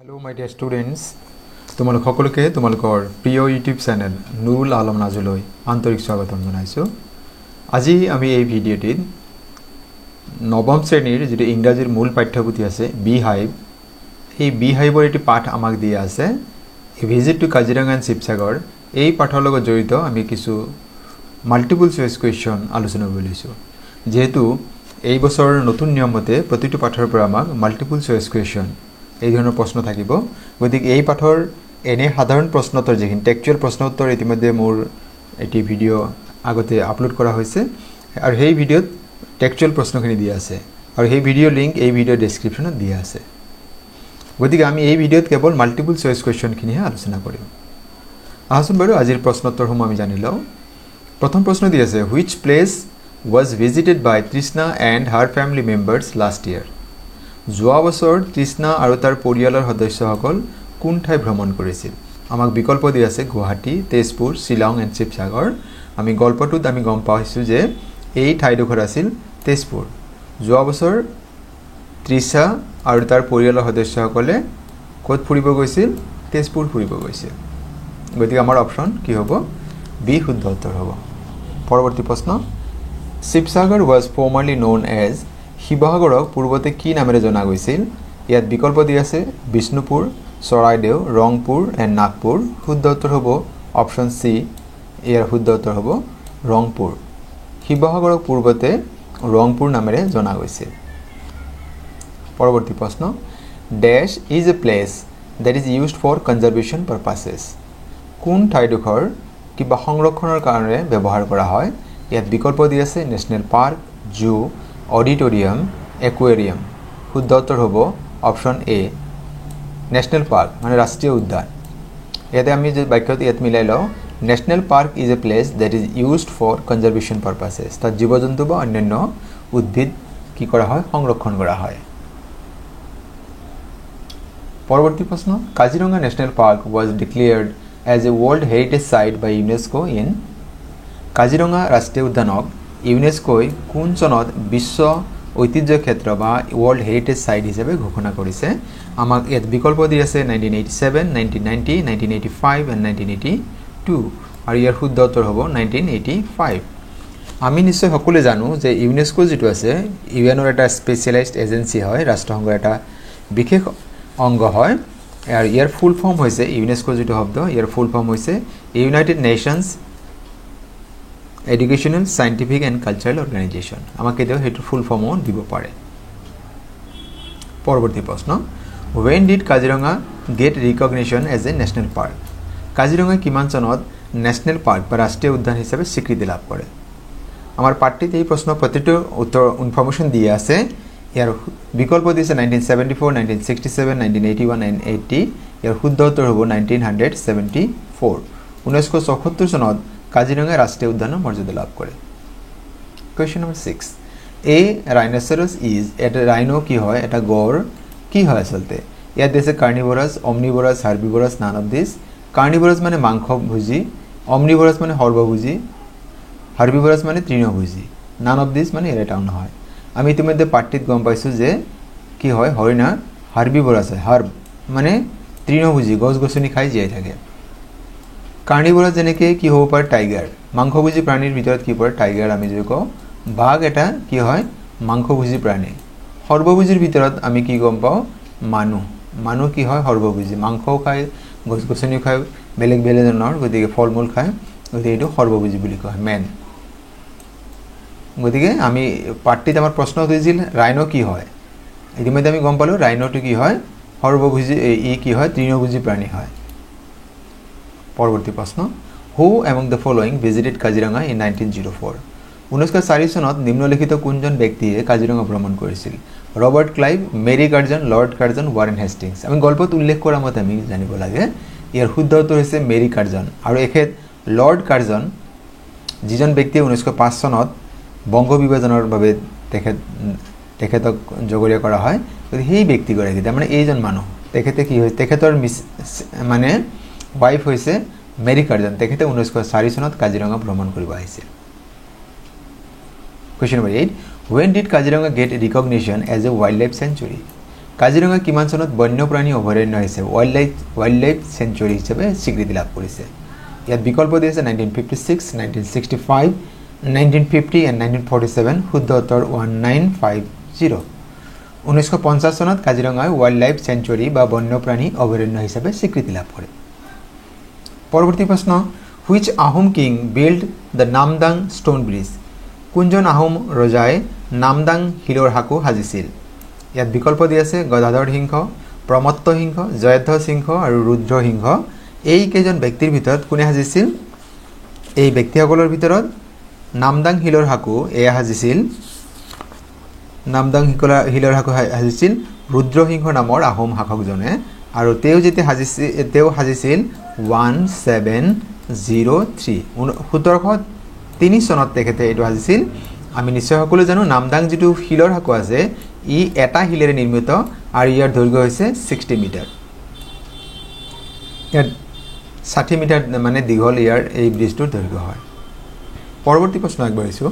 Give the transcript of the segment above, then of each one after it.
Hello my dear students, তোমালোক সকলোকে তোমালোকৰ প্ৰিয় ইউটিউব চেনেল নুৰুল আলম নাজুলৈ আন্তৰিক স্বাগতম জনাইছো। আজি আমি এই ভিডিঅ'টিত নৱম শ্ৰেণীৰ যেটো ইংৰাজীৰ মূল পাঠ্যপুথি আছে বি হাইভ, এই বি হাইভৰ এটি পাঠ আমাক দিয়া আছে visit to Kaziranga and Sivasagar. এই পাঠৰ লগত জড়িত আমি কিছু মাল্টিপল চইচ কুৱেশ্যন আলোচনা কৰি লৈছো। যেহেতু এই বছৰৰ নতুন নিয়মতে প্ৰতিটো পাঠৰ পৰা আমাক মাল্টিপল চইচ কুৱেশ্যন এই ধৰণৰ প্ৰশ্ন থাকিব। গতিকে এই পাঠৰ এনে সাধাৰণ প্ৰশ্নোত্তৰ যিখিনি টেক্সচুৱেল প্ৰশ্নোত্তৰ ইতিমধ্যে মোৰ এটি ভিডিঅ' আগতে আপলোড কৰা হৈছে আৰু সেই ভিডিঅ'ত টেক্সচুৱেল প্ৰশ্নখিনি দিয়া আছে আৰু সেই ভিডিঅ' লিংক এই ভিডিঅ' ডেছক্ৰিপশ্যনত দিয়া আছে। গতিকে আমি এই ভিডিঅ'ত কেৱল মাল্টিপল চইচ কুৱেশ্যনখিনিহে আলোচনা কৰিম। আহচোন বাৰু আজিৰ প্ৰশ্নোত্তৰসমূহ আমি জানি লওঁ। প্ৰথম প্ৰশ্ন দি আছে, which place was visited by Trishna and her family members last year. যোৱা বছৰ তৃষ্ণা আৰু তাৰ পৰিয়ালৰ সদস্যসকল কোন ঠাই ভ্ৰমণ কৰিছিল? আমাক বিকল্প দি আছে গুৱাহাটী, তেজপুৰ, শ্বিলং এণ্ড শিৱসাগৰ। আমি গল্পটোত আমি গম পাইছোঁ যে এই ঠাইডোখৰ আছিল তেজপুৰ। যোৱা বছৰ তৃষা আৰু তাৰ পৰিয়ালৰ সদস্যসকলে ক'ত ফুৰিব গৈছিল? তেজপুৰ ফুৰিব গৈছিল। গতিকে আমাৰ অপশ্যন কি হ'ব? বি শুদ্ধ উত্তৰ হ'ব। পৰৱৰ্তী প্ৰশ্ন, শিৱসাগৰ ৱাজ ফৰ্মাৰলি ন'ন এজ। শিৱসাগৰক পূৰ্বতে কি নামেৰে জনা গৈছিল? ইয়াত বিকল্প দি আছে বিষ্ণুপুৰ, চৰাইদেউ, ৰংপুৰ এণ্ড নাগপুৰ। শুদ্ধ উত্তৰ হ'ব অপশ্যন চি, ইয়াৰ শুদ্ধ উত্তৰ হ'ব ৰংপুৰ। শিৱসাগৰক পূৰ্বতে ৰংপুৰ নামেৰে জনা গৈছিল। পৰৱৰ্তী প্ৰশ্ন, dash is a place that is used for conservation purposes. কোন ঠাইডোখৰ কিবা সংৰক্ষণৰ কাৰণে ব্যৱহাৰ কৰা হয়? ইয়াত বিকল্প দি আছে নেশ্যনেল পাৰ্ক, জু, অডিটৰিয়াম, একুৱেৰিয়াম। শুদ্ধ উত্তৰ হ'ব অপশ্যন এ, নেশ্যনেল পাৰ্ক মানে ৰাষ্ট্ৰীয় উদ্যান। ইয়াতে আমি যে বাক্যত ইয়াত মিলাই লওঁ, national park is a place that is used for conservation purposes. তাত জীৱ জন্তু বা অন্যান্য উদ্ভিদ কি কৰা হয়? সংৰক্ষণ কৰা হয়। পৰৱৰ্তী প্ৰশ্ন, Kaziranga national park was declared as a world heritage site by UNESCO in. Kaziranga ৰাষ্ট্ৰীয় উদ্যানক ইউনেস্কোই কোন চনত বিশ্ব ঐতিহ্য ক্ষেত্ৰ বা ৱৰ্ল্ড হেৰিটেজ চাইট হিচাপে ঘোষণা কৰিছে? আমাক ইয়াত বিকল্প দি আছে 1987, 1990, 1985 এণ্ড 1982 আৰু ইয়াৰ শুদ্ধ উত্তৰ হ'ব 1985। আমি নিশ্চয় সকলোৱে জানো যে ইউনেস্কো যিটো আছে ইউএনৰ এটা স্পেচিয়েলাইজড এজেঞ্চি হয়, ৰাষ্ট্ৰসংঘৰ এটা বিশেষ অংগ হয় আৰু ইয়াৰ ফুল ফৰ্ম হৈছে ইউনেস্কো যিটো শব্দ ইয়াৰ ফুল ফৰ্ম হৈছে United Nations Educational, Scientific and Cultural Organisation. আমাক কেতিয়াও সেইটো ফুল ফৰ্মো দিব পাৰে। পৰৱৰ্তী প্ৰশ্ন, when did Kaziranga get recognition as a national park. কাজিৰঙাই কিমান চনত নেশ্যনেল পাৰ্ক বা ৰাষ্ট্ৰীয় উদ্যান হিচাপে স্বীকৃতি লাভ কৰে? আমাৰ পাঠটিত এই প্ৰশ্ন প্ৰতিটো উত্তৰ ইনফৰ্মেশ্যন দিয়া আছে। ইয়াৰ বিকল্প দিছে 1974, 1967, 1981 এণ্ড 80। ইয়াৰ শুদ্ধ উত্তৰ হ'ব 1974। 1974 চনত কাজিৰঙা ৰাষ্ট্ৰীয় উদ্যানৰ মৰ্যাদা লাভ কৰে। Question number 6, a rhinoceros is. এটা ৰাইনো কি হয়? এটা গড় কি হয় আচলতে? ইয়াত দিছে কাৰ্নিভৰাছ, অমনিভৰাছ, হাৰ্বিভৰাছ, নান অফ দিছ। কাৰ্নিভৰাছ মানে মাংসভোজী, অমনিভৰাছ মানে সৰ্বভোজী, হাৰ্বিভৰাছ মানে তৃণভোজী, নান অফ দিছ মানে ইয়াৰ এটাও নহয়। আমি ইতিমধ্যে পাঠটিত গম পাইছোঁ যে কি হয়? হৰিণা হাৰ্বিভৰাছ হয়। হাৰ্ব মানে তৃণভোজী, গছ গছনি খাই জীয়াই থাকে। কাৰ্নিভৰাছ যেনেকৈ কি হ'ব পাৰে? টাইগাৰ। মাংসভোজী প্ৰাণীৰ ভিতৰত কি পৰে? টাইগাৰ আমি যদি কওঁ। বাঘ এটা কি হয়? মাংসভোজী প্ৰাণী। সৰ্বভোজীৰ ভিতৰত আমি কি গম পাওঁ? মানুহ। মানুহ কি হয়? সৰ্বভোজী, মাংসও খায়, গছ গছনিও খায়, বেলেগ বেলেগ ধৰণৰ, গতিকে ফল মূল খায়, গতিকে এইটো সৰ্বভোজী বুলি কোৱা হয়, মেন। গতিকে আমি পাঠটিত আমাৰ প্ৰশ্ন সুধিছিল ৰাইনো কি হয়? ইতিমধ্যে আমি গম পালোঁ ৰাইনোটো কি হয়? সৰ্বভোজী, ই কি হয়? তৃণভোজী প্ৰাণী হয়। পৰৱৰ্তী প্ৰশ্ন, who among the following visited Kaziranga in 1904। 1904 চনত নিম্নলিখিত কোনজন ব্যক্তিয়ে কাজিৰঙা ভ্ৰমণ কৰিছিল? Robert Clive, Mary Curzon, Lord Curzon, Warren Hastings. আমি গল্পত উল্লেখ কৰা মতে আমি জানিব লাগে ইয়াৰ শুদ্ধ উত্তৰ হৈছে মেৰী কাৰ্জন। আৰু এখেত লৰ্ড কাৰ্জন যিজন ব্যক্তিয়ে 1905 চনত বংগ বিভাজনৰ বাবে তেখেতক জগৰীয়া কৰা হয়, গতিকে সেই ব্যক্তিগৰাকী তাৰমানে এইজন মানুহ। তেখেতে কি হৈছে? তেখেতৰ মানে ৱাইফ হৈছে মেৰী কাৰ্জন। তেখেতে 1904 চনত কাজিৰঙা ভ্ৰমণ কৰিব আহিছিল। Question number 8, when did Kaziranga get recognition as a wildlife sanctuary. Kaziranga কিমান চনত বন্যপ্ৰাণী অভয়াৰণ্য হিচাপে ৱাইল্ড লাইফ চেঞ্চুৰী হিচাপে স্বীকৃতি লাভ কৰিছে ইয়াত বিকল্প দি আছে 1956 1965 1950 and 1947 শুদ্ধ উত্তৰ 1950 1950 চনত কাজিৰঙাই ৱাইল্ড লাইফ চেঞ্চুৰী বা বন্যপ্ৰাণী অভয়াৰণ্য হিচাপে স্বীকৃতি লাভ কৰে পৰৱৰ্তী প্ৰশ্ন which Ahom king built the Namdang stone bridge কোনজন আহোম ৰজাই নামদাং হিলৰ হাকু সাজিছিল ইয়াত বিকল্প দি আছে গদাধৰ সিংহ প্ৰমত্ত সিংহ জয়ধ্বজ সিংহ আৰু ৰুদ্ৰ সিংহ এই কেইজন ব্যক্তিৰ ভিতৰত কোনে সাজিছিল এই ব্যক্তিসকলৰ ভিতৰত নামদাং হিলৰ হাকু এয়া সাজিছিল নামদাং হিলৰ হাকু সাজিছিল ৰুদ্ৰ সিংহ নামৰ আহোম শাসকজনে আৰু তেওঁ যেতে সাজিছিল 1703 1703 চনত তেখেতে এটো সাজিছিল আমি নিশ্চয় সকলো জানো নামদাং যেটো হিলৰ হাকু আছে ই এটা হিলেৰে নিৰ্মিত আৰু ইয়াৰ দৈৰ্ঘ্য হৈছে 60 মিটাৰ ইয়াৰ 60 মিটাৰ মানে দীঘল ইয়াৰ এই ব্ৰিজটোৰ দৈৰ্ঘ্য হয় পৰৱৰ্তী প্ৰশ্ন আগবঢ়াইছো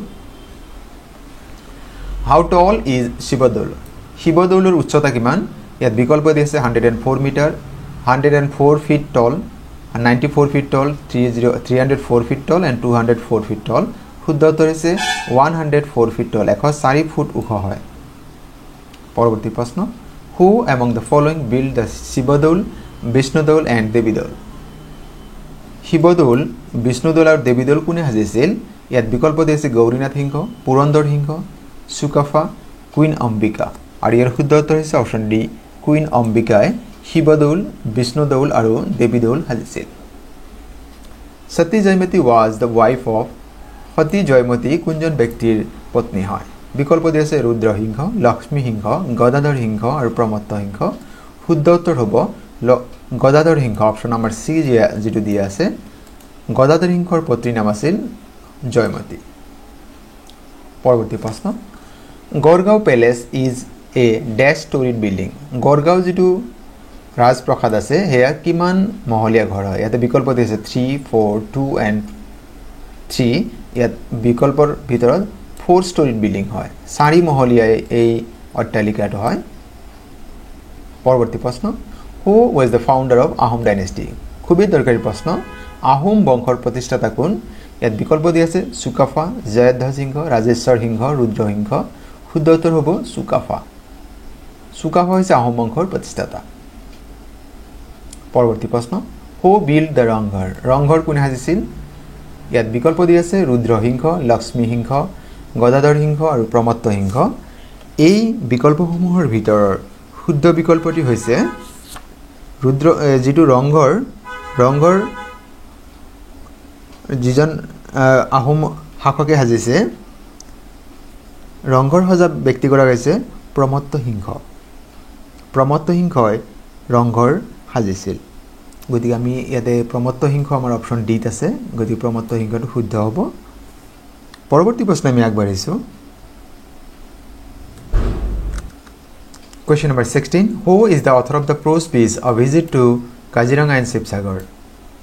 হাউ টল ইজ শিৱদৌল শিৱদৌলৰ উচ্চতা কিমান ইয়াত বিকল্প দি আছে 104 metre 104 feet tall 94 feet tall 304 feet tall and 204 feet tall শুদ্ধ উত্তৰ হৈছে 104 feet tall 104 ফুট ওখ হয় পৰৱৰ্তী প্ৰশ্ন who among the following built the Sivadol Vishnudol and দেৱীদৌল শিৱদৌল বিষ্ণুদৌল আৰু দেৱীদৌল কোনে সাজিছিল ইয়াত বিকল্প দি আছে গৌৰীনাথ সিংহ পুৰন্দৰ সিংহ সুকাফা কুইন অম্বিকা আৰু ইয়াৰ শুদ্ধ উত্তৰ হৈছে অপচন ডি কুইন অম্বিকাই শিৱদৌল বিষ্ণুদৌল আৰু দেৱীদৌল সাজিছিল সতী Joymoti was the wife of সতী জয়মতী কোনজন ব্যক্তিৰ পত্নী হয় বিকল্প দি আছে ৰুদ্ৰ সিংহ লক্ষ্মী সিংহ গদাধৰ সিংহ আৰু প্ৰমত্ত সিংহ শুদ্ধ উত্তৰ হ'ব গদাধৰ সিংহ অপচন নম্বৰ সি যেটো দিয়া আছে গদাধৰ সিংহৰ পত্নীৰ নাম আছিল জয়মতী পৰৱৰ্তী প্ৰশ্ন Garhgaon palace is a dash storied building Garhgaon যেটো ৰাজপ্ৰসাদ আছে হেয়া কিমান মহলীয়া ঘৰ হয় ইয়াতে বিকল্প দি আছে 3 4 2 and 3 ইয়াত বিকল্পৰ ভিতৰত 4 স্টোৰিড বিল্ডিং হয় 4 মহলীয়া এই অট্টালিকাটো হয় পৰৱৰ্তী প্ৰশ্ন who was the founder of Ahom dynasty খুবই দৰকাৰী প্ৰশ্ন আহোম বংশৰ প্ৰতিষ্ঠাতা কোন ইয়াত বিকল্প দি আছে সুকাফা জয়ধ্বজ সিংহ ৰাজেশ্বৰ সিংহ ৰুদ্ৰ সিংহ শুদ্ধ উত্তৰ হ'ব সুকাফা সুকাফা হৈছে আহোম বংশৰ প্ৰতিষ্ঠাতা পৰৱৰ্তী প্ৰশ্ন who build the Rangghar Rangghar কোনে সাজিছিল ইয়াত বিকল্প দি আছে ৰুদ্ৰ সিংহ লক্ষ্মী সিংহ গদাধৰ সিংহ আৰু প্ৰমত্ত সিংহ এই বিকল্পসমূহৰ ভিতৰৰ শুদ্ধ বিকল্পটি হৈছে ৰুদ্ৰ যেটো ৰংঘৰ যিজন আহোম শাসকে সাজিছে ৰংঘৰ সজা ব্যক্তিগৰাকী হৈছে প্ৰমত্ত সিংহই ৰংঘৰ সাজিছিল গতিকে আমি ইয়াতে প্ৰমত্ত সিংহ আমাৰ অপচন ডিত আছে গতিকে প্ৰমত্ত সিংহটো শুদ্ধ হ'ব পৰৱৰ্তী প্ৰশ্ন আমি আগবাঢ়িছো Question number 16 Who is the author of the prose piece A Visit to Kaziranga and Shivsagar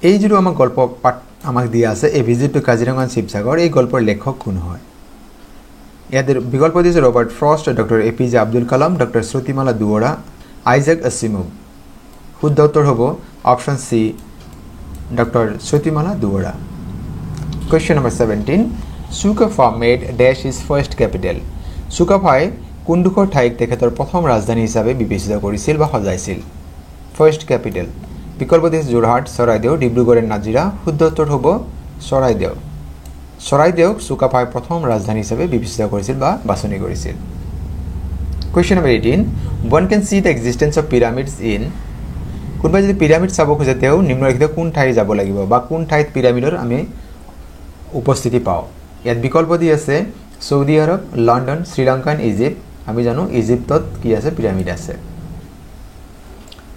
এই যেটো আমাৰ গল্প পাঠ আমাক দিয়া আছে a visit to Kaziranga and Shivsagar এই গল্পৰ লেখক কোন হয় ইয়াতে বিকল্প দিছে Robert Frost doctor APJ Abdul Kalam doctor Shrutimala Duara Isaac Asimov শুদ্ধ উত্তৰ হ'ব option C doctor Shrutimala Duara Question number 17 Sukafa made dash his first capital সুকাফাই কোনডোখৰ ঠাইক তেখেতৰ প্ৰথম ৰাজধানী হিচাপে বিবেচিত কৰিছিল বা সজাইছিল ফাৰ্ষ্ট ক্যাপিটেল বিকল্প দিছে যোৰহাট চৰাইদেউ ডিব্ৰুগড় নাজিৰা শুদ্ধ উত্তৰ হ'ব চৰাইদেউ সুকাফাই প্ৰথম ৰাজধানী হিচাপে বিবেচিত কৰিছিল বা বাছনি কৰিছিল Question number 18 One can see the existence of pyramids in কোনবা যদি পিৰামিড চাব খোজে তেও নিম্নলিখিত কোন ঠাই যাব লাগিব বা কোন ঠাইত পিৰামিডৰ আমি উপস্থিতি পাও ইয়াত বিকল্প দি আছে সৌদি আৰব লন্ডন শ্ৰীলংকা ইজিপ্ট আমি জানো ইজিপ্তত কি আছে পিৰামিড আছে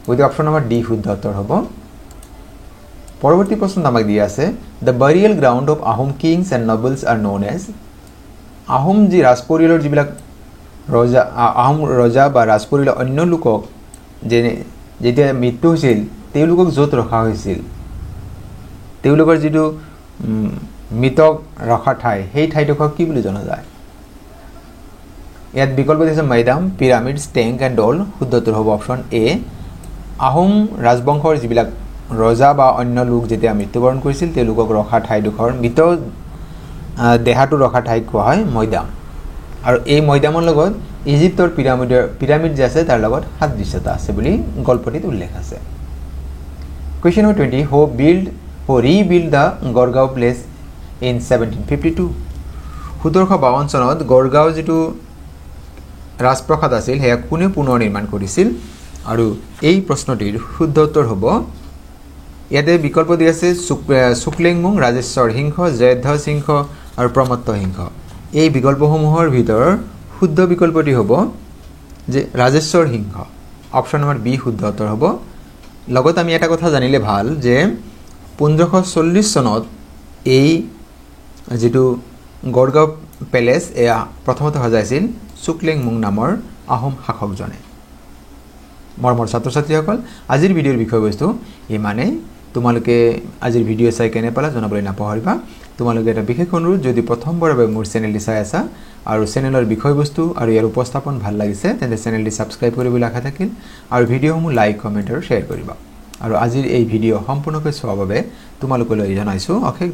গতি অপচন নম্বৰ ডি শুদ্ধ উত্তৰ হ'ব পৰৱৰ্তী প্ৰশ্ন আমাক দিয়া আছে the burial ground of Ahom kings and nobles are known as Ahom যি ৰাজপৰিয়ালৰ যিবিলাক আহোম ৰজা বা ৰাজপৰিয়ালৰ অন্য লোকক যেতিয়া মৃত্যু হৈছিল তেওঁলোকক য'ত ৰখা হৈছিল তেওঁলোকৰ যিটো মৃতক ৰখা ঠাই সেই ঠাইডোখৰ কি বুলি জনা যায় ইয়াত বিকল্প দিছে মৈদাম, পিৰামিড, টেংক এণ্ড ডল। শুদ্ধ উত্তৰ হ'ব অপশ্যন এ। আহোম ৰাজবংশৰ যিবিলাক ৰজা বা অন্য লোক যেতিয়া মৃত্যুবৰণ কৰিছিল তেওঁলোকক ৰখা ঠাইডোখৰ মৃত দেহাটো ৰখা ঠাইক কোৱা হয় মৈদাম। আৰু এই মৈদামৰ লগত ইজিপ্তৰ পিৰামিড যে আছে তাৰ লগত সাদৃশ্যতা আছে বুলি গল্পটিত উল্লেখ আছে। Question number 20, who rebuild the Garhgaon palace in 1752? 1752 চনত গড়গাঁও যিটো ৰাজপ্ৰসাদ আছিল সেয়া কোনে পুনৰ নিৰ্মাণ কৰিছিল? আৰু এই প্ৰশ্নটিৰ শুদ্ধ উত্তৰ হ'ব, ইয়াতে বিকল্প দি আছে শুক্লেংমুং, ৰাজেশ্বৰ সিংহ, জয়ধ্বজ সিংহ আৰু প্ৰমত্ত সিংহ। এই বিকল্পসমূহৰ ভিতৰৰ শুদ্ধ বিকল্পটি হ'ব যে ৰাজেশ্বৰ সিংহ। অপশ্যন নম্বৰ বি শুদ্ধ উত্তৰ হ'ব। লগত আমি এটা কথা জানিলে ভাল যে 1540 চনত এই যিটো গড়গাঁও পেলেচ এয়া প্ৰথমতে সজাইছিল শুক্লেংমুং নামৰ আহোম শাসকজনে। মৰমৰ ছাত্ৰ ছাত্ৰীসকল, আজিৰ ভিডিঅ'ৰ বিষয়বস্তু ইমানেই। তোমালোকে আজিৰ ভিডিঅ' চাই কেনে পালা জনাবলৈ নাপাহৰিবা। তোমালোকে এটা বিশেষ অনুৰোধ, যদি প্ৰথমবাৰৰ বাবে মোৰ চেনেলটি চাই আছা আৰু চেনেলৰ বিষয়বস্তু আৰু ইয়াৰ উপস্থাপন ভাল লাগিছে তেন্তে চেনেলটি ছাবস্ক্ৰাইব কৰিবলৈ আশা থাকিল আৰু ভিডিঅ'সমূহ লাইক, কমেণ্ট আৰু শ্বেয়াৰ কৰিবা। আৰু আজিৰ এই ভিডিঅ' সম্পূৰ্ণকৈ চোৱাৰ বাবে তোমালোকলৈ জনাইছোঁ অশেষ